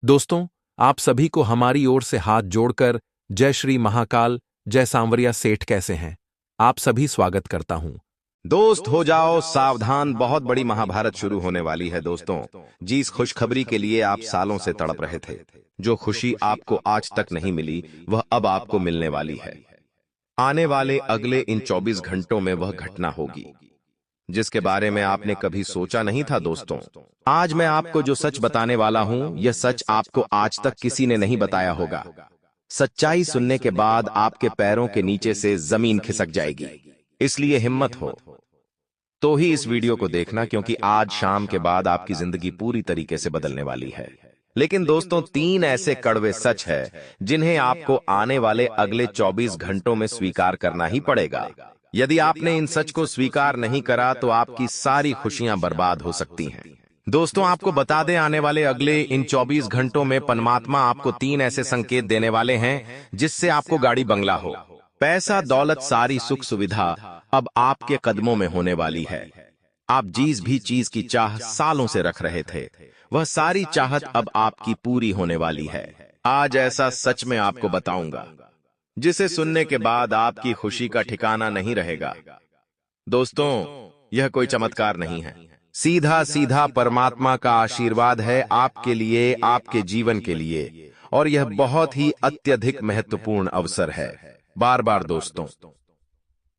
दोस्तों, आप सभी को हमारी ओर से हाथ जोड़कर जय श्री महाकाल, जय सांवरिया सेठ कैसे हैं? आप सभी स्वागत करता हूं। दोस्त हो जाओ सावधान, बहुत बड़ी महाभारत शुरू होने वाली है दोस्तों। जिस खुशखबरी के लिए आप सालों से तड़प रहे थे, जो खुशी आपको आज तक नहीं मिली, वह अब आपको मिलने वाली है। आने वाले अगले इन 24 घंटों में वह घटना होगी जिसके बारे में आपने कभी सोचा नहीं था दोस्तों। आज मैं आपको जो सच बताने वाला हूं, यह सच आपको आज तक किसी ने नहीं बताया होगा। सच्चाई सुनने के बाद आपके पैरों के नीचे से जमीन खिसक जाएगी। इसलिए हिम्मत हो तो ही इस वीडियो को देखना, क्योंकि आज शाम के बाद आपकी जिंदगी पूरी तरीके से बदलने वाली है। लेकिन दोस्तों, 3 ऐसे कड़वे सच है जिन्हें आपको आने वाले अगले 24 घंटों में स्वीकार करना ही पड़ेगा। यदि आपने इन सच को स्वीकार नहीं करा तो आपकी सारी खुशियां बर्बाद हो सकती हैं। दोस्तों, आपको बता दें, आने वाले अगले इन 24 घंटों में परमात्मा आपको 3 ऐसे संकेत देने वाले हैं जिससे आपको गाड़ी बंगला हो, पैसा दौलत, सारी सुख सुविधा अब आपके कदमों में होने वाली है। आप जिस भी चीज की चाह सालों से रख रहे थे, वह सारी चाहत अब आपकी पूरी होने वाली है। आज ऐसा सच मैं आपको बताऊंगा जिसे सुनने के बाद आपकी खुशी का ठिकाना नहीं रहेगा। दोस्तों, यह कोई चमत्कार नहीं है, सीधा सीधा परमात्मा का आशीर्वाद है आपके लिए, आपके जीवन के लिए। और यह बहुत ही अत्यधिक महत्वपूर्ण अवसर है। बार बार दोस्तों,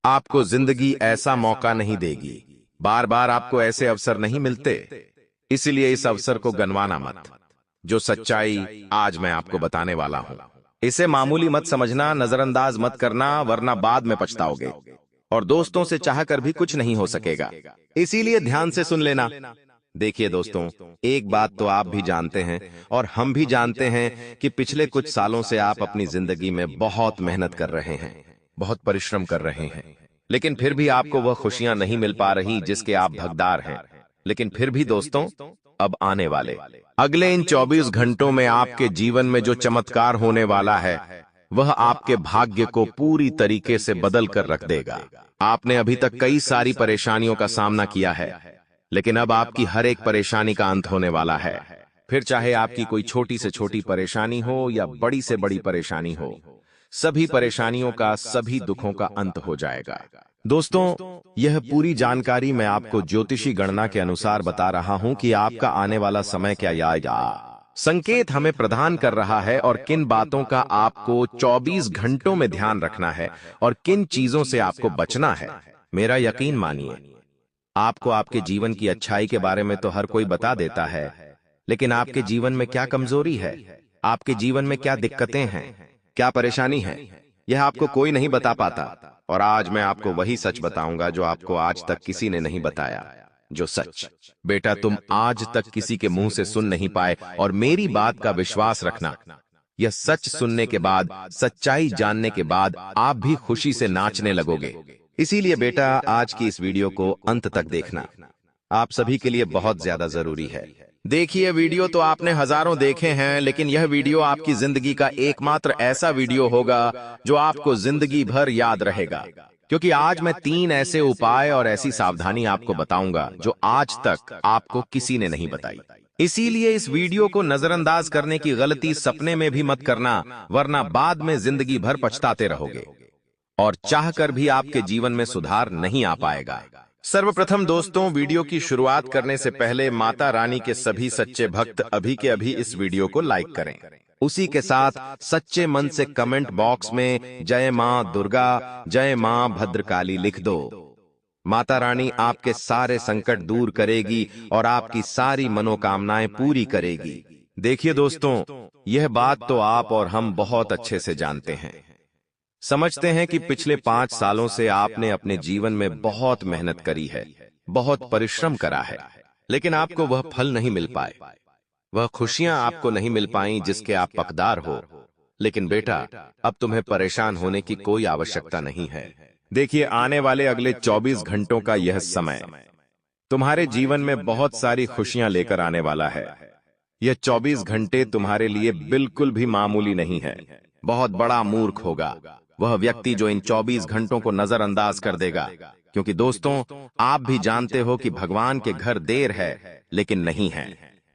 आपको जिंदगी ऐसा मौका नहीं देगी, बार बार आपको ऐसे अवसर नहीं मिलते। इसलिए इस अवसर को गंवाना मत। जो सच्चाई आज मैं आपको बताने वाला हूं, इसे मामूली मत समझना, नजरअंदाज मत करना, वरना बाद में पछताओगे और दोस्तों से चाहकर भी कुछ नहीं हो सकेगा। इसीलिए ध्यान से सुन लेना। देखिए दोस्तों, एक बात तो आप भी जानते हैं और हम भी जानते हैं कि पिछले कुछ सालों से आप अपनी जिंदगी में बहुत मेहनत कर रहे हैं, बहुत परिश्रम कर रहे हैं, लेकिन फिर भी आपको वह खुशियां नहीं मिल पा रही जिसके आप हकदार हैं। लेकिन फिर भी दोस्तों, अब आने वाले अगले इन 24 घंटों में आपके जीवन में जो चमत्कार होने वाला है, वह आपके भाग्य को पूरी तरीके से बदल कर रख देगा। आपने अभी तक कई सारी परेशानियों का सामना किया है, लेकिन अब आपकी हर एक परेशानी का अंत होने वाला है। फिर चाहे आपकी कोई छोटी से छोटी परेशानी हो या बड़ी से बड़ी परेशानी हो, सभी परेशानियों का, सभी दुखों का अंत हो जाएगा। दोस्तों, यह पूरी जानकारी मैं आपको ज्योतिषी गणना के अनुसार बता रहा हूं कि आपका आने वाला समय क्या आएगा, संकेत हमें प्रदान कर रहा है और किन बातों का आपको 24 घंटों में ध्यान रखना है और किन चीजों से आपको बचना है। मेरा यकीन मानिए, आपको आपके जीवन की अच्छाई के बारे में तो हर कोई बता देता है, लेकिन आपके जीवन में क्या कमजोरी है, आपके जीवन में क्या दिक्कतें हैं, क्या परेशानी है, यह आपको कोई नहीं बता पाता। और आज मैं आपको वही सच बताऊंगा जो आपको आज तक किसी ने नहीं बताया। जो सच बेटा तुम आज तक किसी के मुंह से सुन नहीं पाए, और मेरी बात का विश्वास रखना, यह सच सुनने के बाद, सच्चाई जानने के बाद आप भी खुशी से नाचने लगोगे। इसीलिए बेटा, आज की इस वीडियो को अंत तक देखना, आप सभी के लिए बहुत ज्यादा जरूरी है। देखिए, वीडियो तो आपने हजारों देखे हैं, लेकिन यह वीडियो आपकी जिंदगी का एकमात्र ऐसा वीडियो होगा जो आपको जिंदगी भर याद रहेगा, क्योंकि आज मैं 3 ऐसे उपाय और ऐसी सावधानी आपको बताऊंगा जो आज तक आपको किसी ने नहीं बताई। इसीलिए इस वीडियो को नजरअंदाज करने की गलती सपने में भी मत करना, वरना बाद में जिंदगी भर पछताते रहोगे और चाहकर भी आपके जीवन में सुधार नहीं आ पाएगा। सर्वप्रथम दोस्तों, वीडियो की शुरुआत करने से पहले माता रानी के सभी सच्चे भक्त अभी के अभी इस वीडियो को लाइक करें। उसी के साथ सच्चे मन से कमेंट बॉक्स में जय मां दुर्गा, जय मां भद्रकाली लिख दो। माता रानी आपके सारे संकट दूर करेगी और आपकी सारी मनोकामनाएं पूरी करेगी। देखिए दोस्तों, यह बात तो आप और हम बहुत अच्छे से जानते हैं, समझते हैं कि पिछले 5 सालों से आपने अपने जीवन में बहुत मेहनत करी है, बहुत परिश्रम करा है, लेकिन आपको वह फल नहीं मिल पाए, वह खुशियां आपको नहीं मिल पाई जिसके आप हकदार हो। लेकिन बेटा, अब तुम्हें परेशान होने की कोई आवश्यकता नहीं है। देखिए, आने वाले अगले 24 घंटों का यह समय तुम्हारे जीवन में बहुत सारी खुशियां लेकर आने वाला है। यह 24 घंटे तुम्हारे लिए बिल्कुल भी मामूली नहीं है। बहुत बड़ा मूर्ख होगा वह व्यक्ति जो इन 24 घंटों को नजरअंदाज कर देगा, क्योंकि दोस्तों, आप भी जानते हो कि भगवान के घर देर है लेकिन नहीं है।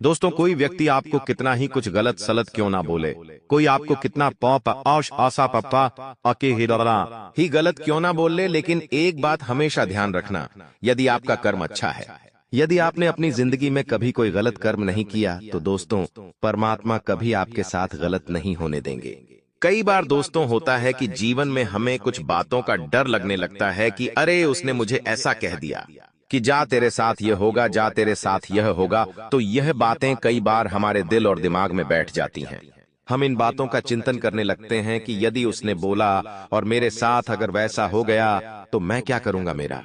दोस्तों, कोई व्यक्ति आपको कितना ही कुछ गलत सलत क्यों ना बोले, कोई आपको कितना पौप औश आसा पप्पा अके ही गलत क्यों ना बोले, लेकिन एक बात हमेशा ध्यान रखना, यदि आपका कर्म अच्छा है, यदि आपने अपनी जिंदगी में कभी कोई गलत कर्म नहीं किया, तो दोस्तों परमात्मा कभी आपके साथ गलत नहीं होने देंगे। कई बार दोस्तों होता है कि जीवन में हमें कुछ बातों का डर लगने लगता है कि अरे उसने मुझे ऐसा कह दिया कि जा तेरे साथ यह होगा, जा तेरे साथ यह होगा। तो यह बातें कई बार हमारे दिल और दिमाग में बैठ जाती हैं। हम इन बातों का चिंतन करने लगते हैं कि यदि उसने बोला और मेरे साथ अगर वैसा हो गया तो मैं क्या करूंगा, मेरा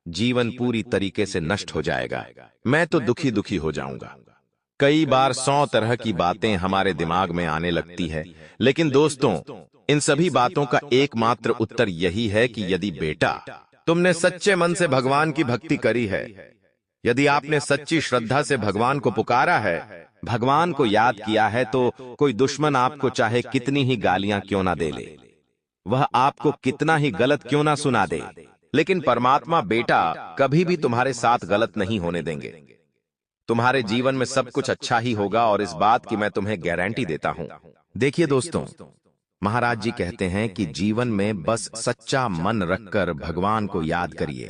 जीवन पूरी तरीके से नष्ट हो जाएगा, मैं तो दुखी दुखी हो जाऊंगा। कई बार 100 तरह की बातें हमारे दिमाग में आने लगती है, लेकिन दोस्तों इन सभी बातों का एकमात्र उत्तर यही है कि यदि बेटा तुमने सच्चे मन से भगवान की भक्ति करी है, यदि आपने सच्ची श्रद्धा से भगवान को पुकारा है, भगवान को याद किया है, तो कोई दुश्मन आपको चाहे कितनी ही गालियां क्यों ना दे ले, वह आपको कितना ही गलत क्यों ना सुना दे, लेकिन परमात्मा बेटा कभी भी तुम्हारे साथ गलत नहीं होने देंगे। तुम्हारे जीवन में सब कुछ अच्छा ही होगा और इस बात की मैं तुम्हें गारंटी देता हूं। देखिए दोस्तों, महाराज जी कहते हैं कि जीवन में बस सच्चा मन रखकर भगवान को याद करिए,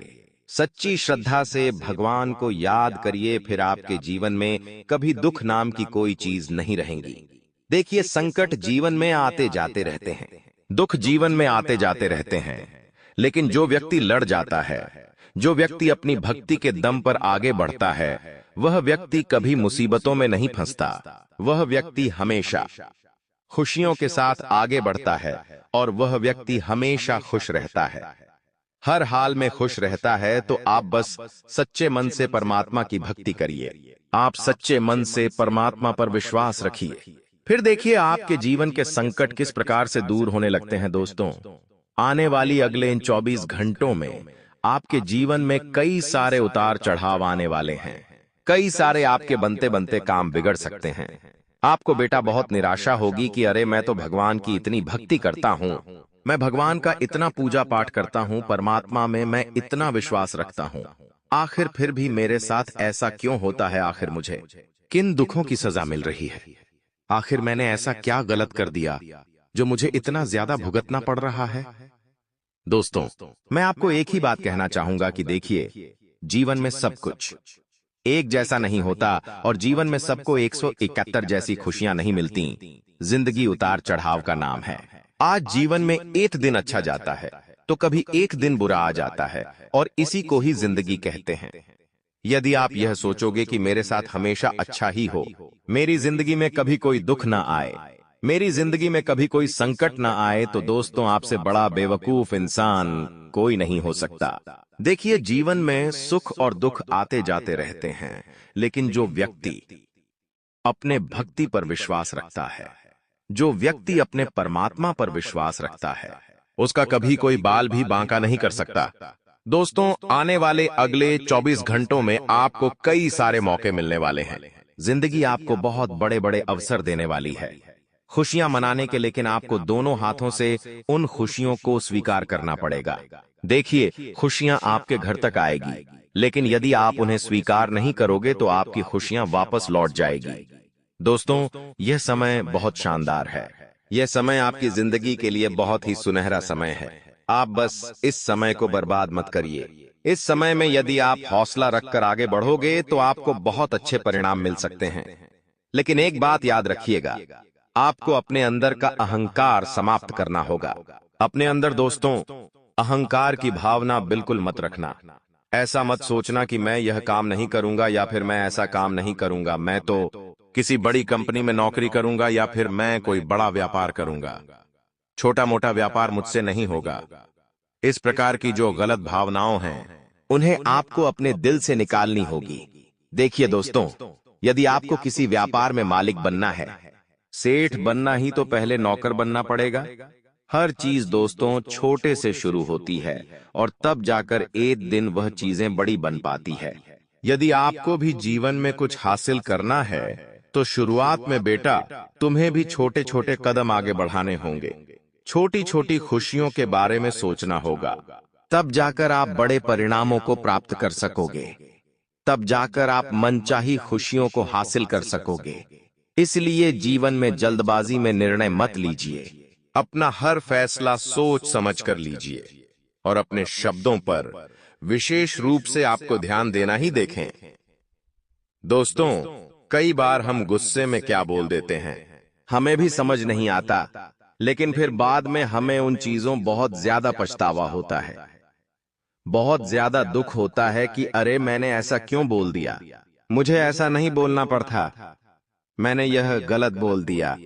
सच्ची श्रद्धा से भगवान को याद करिए, फिर आपके जीवन में कभी दुख नाम की कोई चीज नहीं रहेगी। देखिए, संकट जीवन में आते जाते रहते हैं, दुख जीवन में आते जाते रहते हैं, लेकिन जो व्यक्ति लड़ जाता है, जो व्यक्ति अपनी भक्ति के दम पर आगे बढ़ता है, वह व्यक्ति कभी मुसीबतों में नहीं फंसता, वह व्यक्ति हमेशा खुशियों के साथ आगे बढ़ता है और वह व्यक्ति हमेशा खुश रहता है, हर हाल में खुश रहता है। तो आप बस सच्चे मन से परमात्मा की भक्ति करिए, आप सच्चे मन से परमात्मा पर विश्वास रखिए, फिर देखिए आपके जीवन के संकट किस प्रकार से दूर होने लगते हैं। दोस्तों, आने वाली अगले इन 24 घंटों में आपके जीवन में कई सारे उतार चढ़ाव आने वाले हैं, कई सारे आपके बनते बनते काम बिगड़ सकते हैं। आपको बेटा बहुत निराशा होगी कि अरे मैं तो भगवान की इतनी भक्ति करता हूं, मैं भगवान का इतना पूजा पाठ करता हूं, परमात्मा में मैं इतना विश्वास रखता हूं, आखिर फिर भी मेरे साथ ऐसा क्यों होता है, आखिर मुझे किन दुखों की सजा मिल रही है, आखिर मैंने ऐसा क्या गलत कर दिया जो मुझे इतना ज्यादा भुगतना पड़ रहा है। दोस्तों, मैं आपको एक ही बात कहना चाहूंगा कि देखिए, जीवन में सब कुछ एक जैसा नहीं होता और जीवन में सबको 171 जैसी खुशियां नहीं मिलती। जिंदगी उतार चढ़ाव का नाम है। आज जीवन में एक दिन अच्छा जाता है तो कभी एक दिन बुरा आ जाता है और इसी को ही जिंदगी कहते हैं। यदि आप यह सोचोगे कि मेरे साथ हमेशा अच्छा ही हो, मेरी जिंदगी में कभी कोई दुख ना आए, मेरी जिंदगी में कभी कोई संकट ना आए, तो दोस्तों आपसे बड़ा बेवकूफ इंसान कोई नहीं हो सकता। देखिए, जीवन में सुख और दुख आते जाते रहते हैं, लेकिन जो व्यक्ति अपने भक्ति पर विश्वास रखता है, जो व्यक्ति अपने परमात्मा पर विश्वास रखता है, उसका कभी कोई बाल भी बांका नहीं कर सकता। दोस्तों, आने वाले अगले 24 घंटों में आपको कई सारे मौके मिलने वाले हैं। जिंदगी आपको बहुत बड़े बड़े अवसर देने वाली है, खुशियां मनाने के, लेकिन आपको दोनों हाथों से उन खुशियों को स्वीकार करना पड़ेगा। देखिए, खुशियां आपके घर तक आएगी, लेकिन यदि आप उन्हें स्वीकार नहीं करोगे तो आपकी खुशियां वापस लौट जाएगी। दोस्तों, यह समय बहुत शानदार है, यह समय आपकी जिंदगी के लिए बहुत ही सुनहरा समय है। आप बस इस समय को बर्बाद मत करिए। इस समय में यदि आप हौसला रखकर आगे बढ़ोगे तो आपको बहुत अच्छे परिणाम मिल सकते हैं, लेकिन एक बात याद रखिएगा, आपको अपने अंदर का अहंकार समाप्त करना होगा। अपने अंदर दोस्तों अहंकार की भावना बिल्कुल मत रखना। ऐसा मत सोचना कि मैं यह काम नहीं करूंगा या फिर मैं ऐसा काम नहीं करूंगा, मैं तो किसी बड़ी कंपनी में नौकरी करूंगा या फिर मैं कोई बड़ा व्यापार करूंगा, छोटा मोटा व्यापार मुझसे नहीं होगा। इस प्रकार की जो गलत भावनाओं हैं, उन्हें आपको अपने दिल से निकालनी होगी। देखिए दोस्तों, यदि आपको किसी व्यापार में मालिक बनना है, सेठ बनना ही तो पहले नौकर बनना पड़ेगा। हर चीज दोस्तों छोटे से शुरू होती है और तब जाकर एक दिन वह चीजें बड़ी बन पाती है। यदि आपको भी जीवन में कुछ हासिल करना है तो शुरुआत में बेटा तुम्हें भी छोटे छोटे कदम आगे बढ़ाने होंगे, छोटी छोटी खुशियों के बारे में सोचना होगा, तब जाकर आप बड़े परिणामों को प्राप्त कर सकोगे। तब जाकर आप मनचाही खुशियों को हासिल कर सकोगे। इसलिए जीवन में जल्दबाजी में निर्णय मत लीजिए। अपना हर फैसला सोच समझ कर लीजिए और अपने शब्दों पर विशेष रूप से आपको ध्यान देना ही देखें। दोस्तों, कई बार हम गुस्से में क्या बोल देते हैं हमें भी समझ नहीं आता, लेकिन फिर बाद में हमें उन चीजों बहुत ज्यादा पछतावा होता है। बहुत ज्यादा दुख होता है कि अरे मैंने ऐसा क्यों बोल दिया, मुझे ऐसा नहीं बोलना पड़ता, मैंने यह गलत बोल दिया,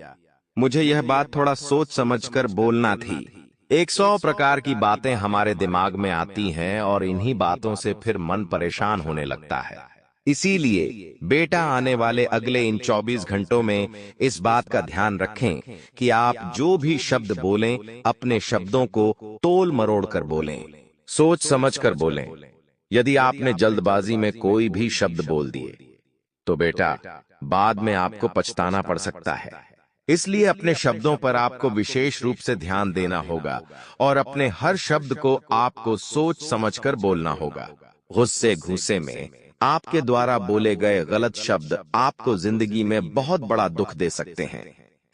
मुझे यह बात थोड़ा सोच समझकर बोलना थी। 100 प्रकार की बातें हमारे दिमाग में आती हैं और इन्हीं बातों से फिर मन परेशान होने लगता है। इसीलिए बेटा आने वाले अगले इन 24 घंटों में इस बात का ध्यान रखें कि आप जो भी शब्द बोलें अपने शब्दों को तोल मरोड़ कर बोलें, सोच समझ कर बोलें। यदि आपने जल्दबाजी में कोई भी शब्द बोल दिए तो बेटा बाद में आपको पछताना पड़ सकता है। इसलिए अपने शब्दों पर आपको विशेष रूप से ध्यान देना होगा और अपने हर शब्द को आपको सोच समझकर बोलना होगा। गुस्से घूसे में आपके द्वारा बोले गए गलत शब्द आपको जिंदगी में बहुत बड़ा दुख दे सकते हैं।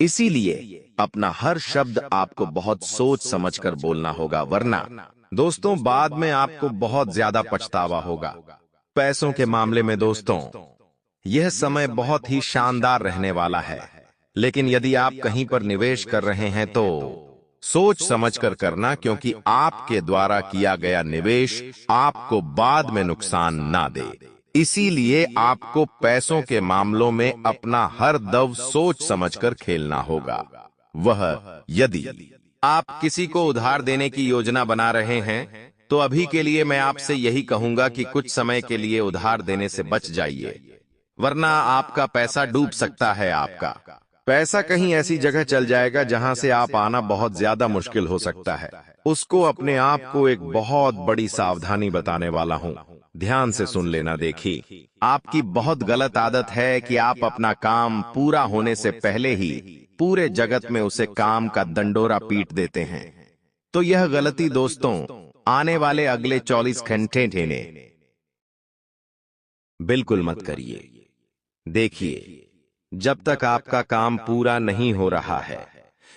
इसीलिए अपना हर शब्द आपको बहुत सोच समझकर बोलना होगा, वरना दोस्तों बाद में आपको बहुत ज्यादा पछतावा होगा। पैसों के मामले में दोस्तों, यह समय बहुत ही शानदार रहने वाला है, लेकिन यदि आप कहीं पर निवेश कर रहे हैं तो सोच समझकर करना, क्योंकि आपके द्वारा किया गया निवेश आपको बाद में नुकसान ना दे। इसीलिए आपको पैसों के मामलों में अपना हर दव सोच समझकर खेलना होगा। वह यदि आप किसी को उधार देने की योजना बना रहे हैं तो अभी के लिए मैं आपसे यही कहूंगा कि कुछ समय के लिए उधार देने से बच जाइए, वरना आपका पैसा डूब सकता है। आपका पैसा कहीं ऐसी जगह चल जाएगा जहां से आप आना बहुत ज्यादा मुश्किल हो सकता है। उसको अपने आप को एक बहुत बड़ी सावधानी बताने वाला हूं, ध्यान से सुन लेना। देखिए, आपकी बहुत गलत आदत है कि आप अपना काम पूरा होने से पहले ही पूरे जगत में उसे काम का दंडोरा पीट देते हैं। तो यह गलती दोस्तों आने वाले अगले 24 घंटे ठेने बिल्कुल मत करिए। देखिए, जब तक आपका काम पूरा नहीं हो रहा है,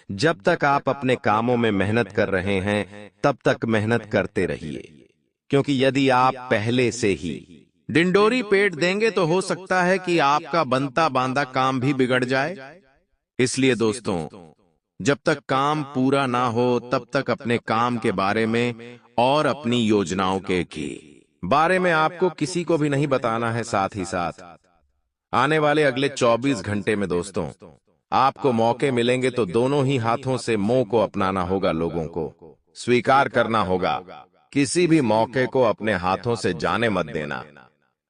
जब तक आप अपने कामों में मेहनत कर रहे हैं, तब तक मेहनत करते रहिए, क्योंकि यदि आप पहले से ही डिंडोरी पेट देंगे तो हो सकता है कि आपका बनता बांधा काम भी बिगड़ जाए। इसलिए दोस्तों, जब तक काम पूरा ना हो तब तक अपने काम के बारे में और अपनी योजनाओं के बारे में आपको किसी को भी नहीं बताना है। साथ ही साथ आने वाले अगले 24 घंटे में दोस्तों आपको मौके मिलेंगे तो दोनों ही हाथों से मोह को अपनाना होगा, लोगों को स्वीकार करना होगा। किसी भी मौके को अपने हाथों से जाने मत देना,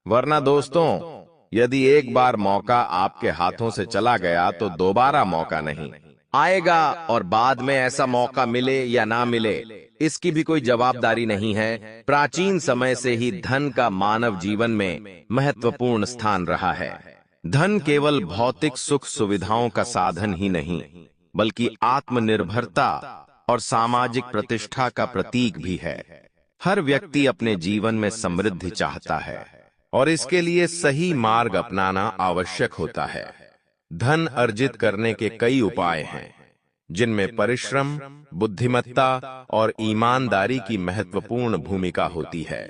वरना दोस्तों यदि एक बार मौका आपके हाथों से चला गया तो दोबारा मौका नहीं आएगा। और बाद में ऐसा मौका मिले या ना मिले, इसकी भी कोई जवाबदारी नहीं है। प्राचीन समय से ही धन का मानव जीवन में महत्वपूर्ण स्थान रहा है। धन केवल भौतिक सुख सुविधाओं का साधन ही नहीं, बल्कि आत्मनिर्भरता और सामाजिक प्रतिष्ठा का प्रतीक भी है। हर व्यक्ति अपने जीवन में समृद्धि चाहता है और इसके लिए सही मार्ग अपनाना आवश्यक होता है। धन अर्जित करने के कई उपाय हैं, जिनमें परिश्रम, बुद्धिमत्ता और ईमानदारी की महत्वपूर्ण भूमिका होती है।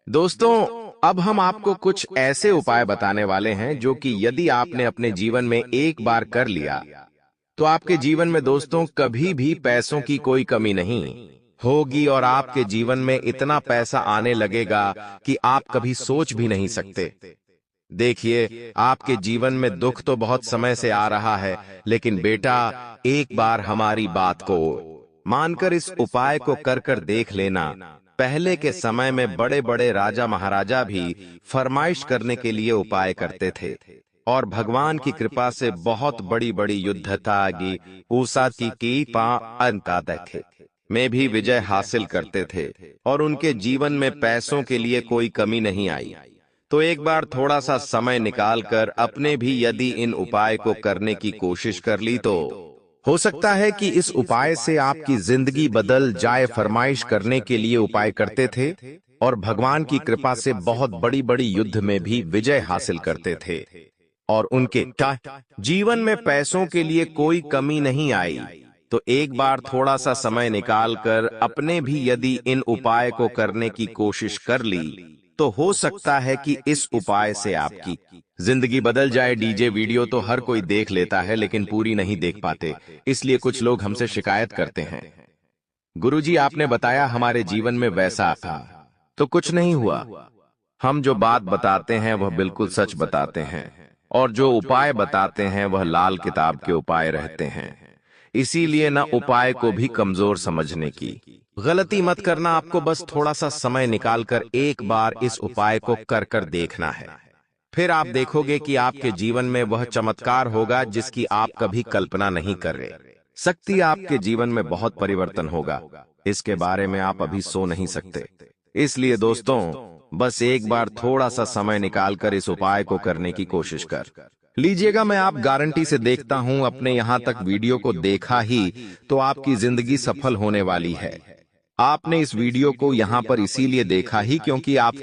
दोस्तों, अब हम आपको कुछ ऐसे उपाय बताने वाले हैं जो कि यदि आपने अपने जीवन में एक बार कर लिया तो आपके जीवन में दोस्तों कभी भी पैसों की कोई कमी नहीं होगी और आपके जीवन में इतना पैसा आने लगेगा कि आप कभी सोच भी नहीं सकते। देखिए, आपके जीवन में दुख तो बहुत समय से आ रहा है, लेकिन बेटा एक बार हमारी बात को मानकर इस उपाय को कर देख लेना। पहले के समय में बड़े बड़े राजा महाराजा भी फरमाइश करने के लिए उपाय करते थे और भगवान की कृपा से बहुत बड़ी बड़ी युद्धतागी ऊषा की देखे में भी विजय हासिल करते थे और उनके जीवन में पैसों के लिए कोई कमी नहीं आई। तो एक बार थोड़ा सा समय निकालकर अपने भी यदि इन उपाय को करने की कोशिश कर ली तो हो सकता है कि इस उपाय से आपकी जिंदगी बदल जाए। फरमाइश करने के लिए उपाय करते थे और भगवान की कृपा से बहुत बड़ी बड़ी युद्ध में भी विजय हासिल करते थे और उनके जीवन में पैसों के लिए कोई कमी नहीं आई। तो एक बार थोड़ा सा समय निकालकर अपने भी यदि इन उपाय को करने की कोशिश कर ली तो हो सकता है कि इस उपाय से आपकी जिंदगी बदल जाए। डीजे वीडियो तो हर कोई देख लेता है लेकिन पूरी नहीं देख पाते, इसलिए कुछ लोग हमसे शिकायत करते हैं, गुरुजी आपने बताया हमारे जीवन में वैसा था तो कुछ नहीं हुआ। हम जो बात बताते हैं वह बिल्कुल सच बताते हैं और जो उपाय बताते हैं वह लाल किताब के उपाय रहते हैं। इसीलिए न उपाय को भी कमजोर समझने की गलती मत करना। आपको बस थोड़ा सा समय निकालकर एक बार इस उपाय को कर कर देखना है, फिर आप देखोगे कि आपके जीवन में वह चमत्कार होगा जिसकी आप कभी कल्पना नहीं कर रहे सकती। आपके जीवन में बहुत परिवर्तन होगा, इसके बारे में आप अभी सो नहीं सकते। इसलिए दोस्तों बस एक बार थोड़ा सा समय निकालकर इस उपाय को करने की कोशिश कर लीजिएगा। मैं आप गारंटी से देखता हूं अपने यहां तक वीडियो को देखा ही तो आपकी जिंदगी सफल होने वाली है। आपने इस वीडियो को यहां पर इसीलिए देखा ही क्योंकि आप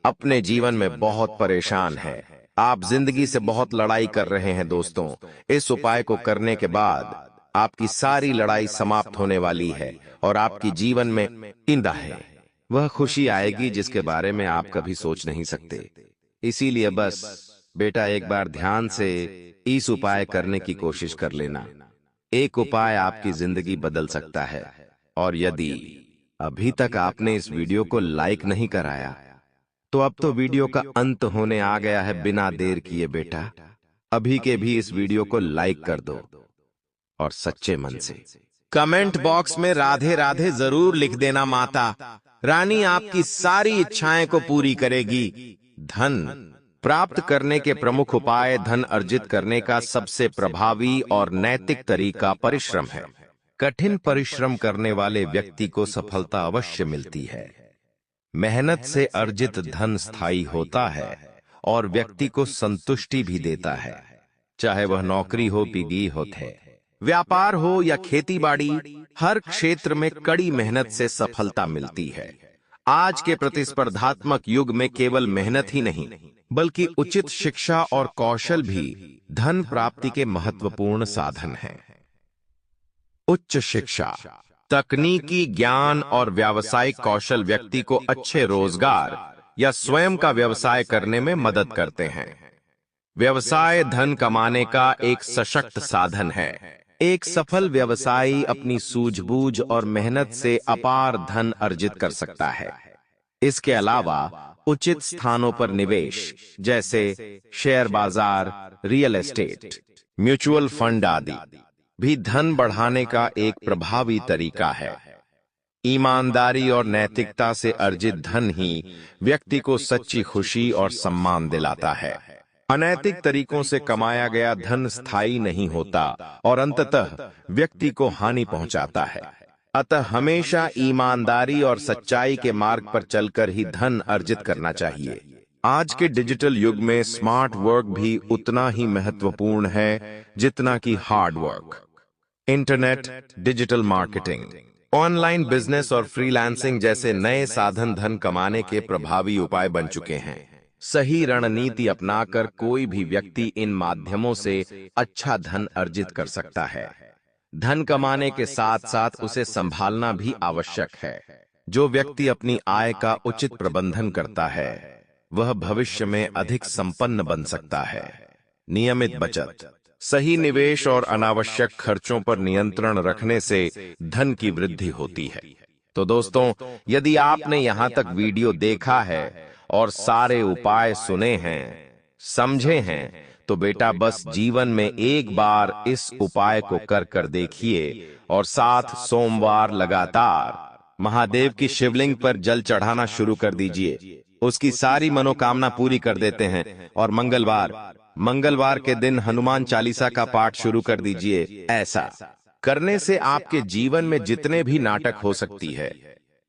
अपने जीवन में बहुत परेशान है, आप जिंदगी से बहुत लड़ाई कर रहे हैं। दोस्तों इस उपाय को करने के बाद आपकी सारी लड़ाई समाप्त होने वाली है और आपकी जीवन में इंदा है वह खुशी आएगी जिसके बारे में आप कभी सोच नहीं सकते। इसीलिए बस बेटा एक बार ध्यान से इस उपाय करने की कोशिश कर लेना। एक उपाय आपकी जिंदगी बदल सकता है। और यदि अभी तक आपने इस वीडियो को लाइक नहीं कराया तो अब तो वीडियो का अंत होने आ गया है। बिना देर किए बेटा अभी के भी इस वीडियो को लाइक कर दो और सच्चे मन से कमेंट बॉक्स में राधे राधे जरूर लिख देना। माता रानी आपकी सारी इच्छाएं को पूरी करेगी। धन प्राप्त करने के प्रमुख उपाय धन अर्जित करने का सबसे प्रभावी और नैतिक तरीका परिश्रम है। कठिन परिश्रम करने वाले व्यक्ति को सफलता अवश्य मिलती है। मेहनत से अर्जित धन स्थायी होता है और व्यक्ति को संतुष्टि भी देता है, चाहे वह नौकरी हो पीगी होते, व्यापार हो या खेतीबाड़ी, हर क्षेत्र में कड़ी मेहनत से सफलता मिलती है। आज के प्रतिस्पर्धात्मक युग में केवल मेहनत ही नहीं बल्कि उचित शिक्षा और कौशल भी धन प्राप्ति के महत्वपूर्ण साधन हैं। उच्च शिक्षा, तकनीकी ज्ञान और व्यावसायिक कौशल व्यक्ति को अच्छे रोजगार या स्वयं का व्यवसाय करने में मदद करते हैं। व्यवसाय धन कमाने का एक सशक्त साधन है। एक सफल व्यवसायी अपनी सूझबूझ और मेहनत से अपार धन अर्जित कर सकता है। इसके अलावा उचित स्थानों पर निवेश जैसे शेयर बाजार, रियल एस्टेट, म्यूचुअल फंड आदि भी धन बढ़ाने का एक प्रभावी तरीका है। ईमानदारी और नैतिकता से अर्जित धन ही व्यक्ति को सच्ची खुशी और सम्मान दिलाता है। अनैतिक तरीकों से कमाया गया धन स्थायी नहीं होता और अंततः व्यक्ति को हानि पहुंचाता है। अतः हमेशा ईमानदारी और सच्चाई के मार्ग पर चलकर ही धन अर्जित करना चाहिए। आज के डिजिटल युग में स्मार्ट वर्क भी उतना ही महत्वपूर्ण है जितना कि hard work. Internet, digital marketing, online business और फ्रीलांसिंग जैसे नए साधन धन कमाने के प्रभावी उपाय बन चुके हैं। सही रणनीति अपनाकर कोई भी व्यक्ति इन माध्यमों से अच्छा धन अर्जित कर सकता है। धन कमाने के साथ साथ उसे संभालना भी आवश्यक है। जो व्यक्ति अपनी आय का उचित प्रबंधन करता है वह भविष्य में अधिक संपन्न बन सकता है। नियमित बचत, सही निवेश और अनावश्यक खर्चों पर नियंत्रण रखने से धन की वृद्धि होती है। तो दोस्तों यदि आपने यहां तक वीडियो देखा है और सारे उपाय सुने हैं, समझे हैं, तो बेटा बस जीवन में एक बार इस उपाय को कर कर देखिए और 7 सोमवार लगातार महादेव की शिवलिंग पर जल चढ़ाना शुरू कर दीजिए। उसकी सारी मनोकामना पूरी कर देते हैं। और मंगलवार के दिन हनुमान चालीसा का पाठ शुरू कर दीजिए। ऐसा करने से आपके जीवन में जितने भी नाटक हो सकती है,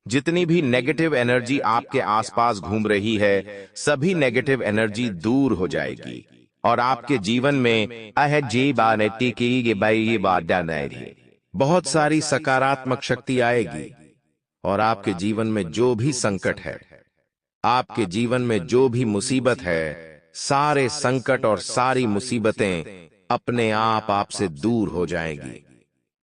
जितनी भी नेगेटिव एनर्जी आपके आसपास घूम रही है, सभी नेगेटिव एनर्जी दूर हो जाएगी और आपके जीवन में बहुत सारी सकारात्मक शक्ति आएगी। और आपके जीवन में जो भी संकट है, आपके जीवन में जो भी मुसीबत है, सारे संकट और सारी मुसीबतें अपने आप आपसे दूर हो जाएंगी।